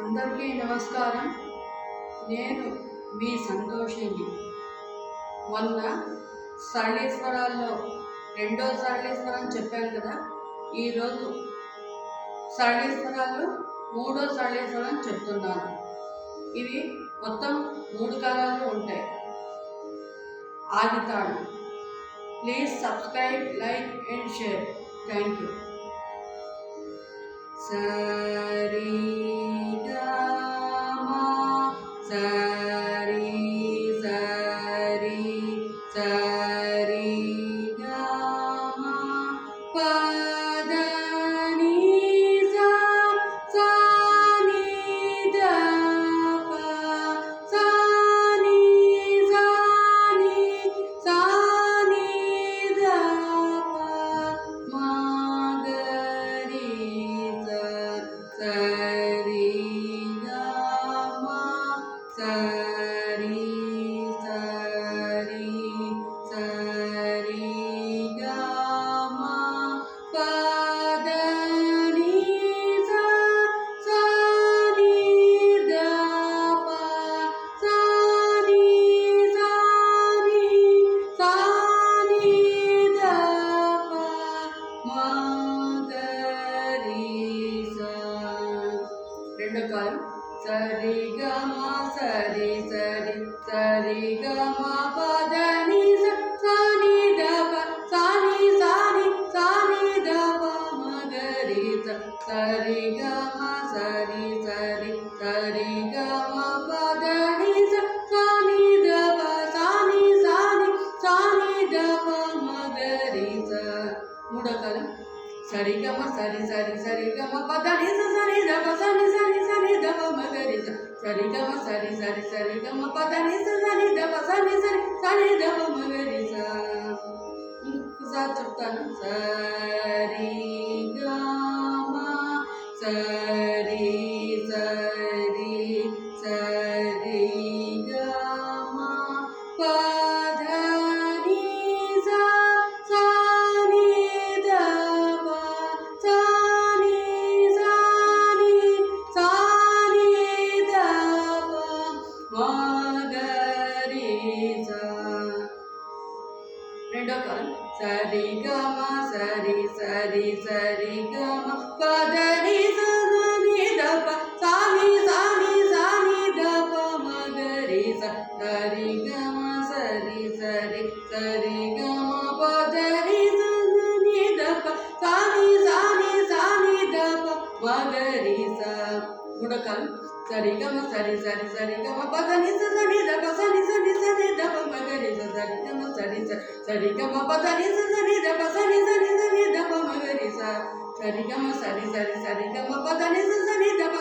అందరికీ నమస్కారం. నేను మీ సంతోషిని. మొన్న సరళేశ్వరాల్లో రెండో సరళేశ్వరం చెప్పాను కదా. ఈరోజు సరళేశ్వరాల్లో మూడో సరళేశ్వరం చెప్తున్నాను. ఇవి మొత్తం 3 కాలాలు ఉంటాయి. ఆదితాడు. Please subscribe, like and share. Thank you. సరి సరి సరి సరి గమ పదని సాని దప సాని సాని సాని దప మగరి సరి గమ సరి సరి సరి గమ పదని సాని దప సాని సాని సాని దప మగరి రెండో కాలం. సరి గమ సరి సరి సరి గమ పదని సాని దప సాని సాని సాని దప మగరి సరి గమ సరి సరి సరి గమ పదని సాని దప సాని సాని సాని దప మగరి మూడో కాలం. సరి గమ సరి సరి సరి గమ పదని సని దప సని సని సని దప మగరి సరి గమ సరి సరి సరి గమ పదని సని దప సని సని సని దప మగరి ఇంకొకసారి చెప్తాను. సరి గమ సరి సరి సరి గమ పదని సాని దప సాని సాని సాని దప మగరి రెండో కాలం. సరి గమ సరి సరి సరి గమ పదని సని దప సాని సాని సాని దప మగరి సరి గమ సరి సరి సరి గమ పదని సని దప సాని సాని సాని దప మగరి మూడో కాలం. సరి గమ సరి సరి సరి గమ పదని సని దప సని సని సని దప మగరి సరి గమ సరి సరి గమ పదని సని దప సని సని సని దప మగరి సరి గమ సరి సరి సరి గమ పదని సని దప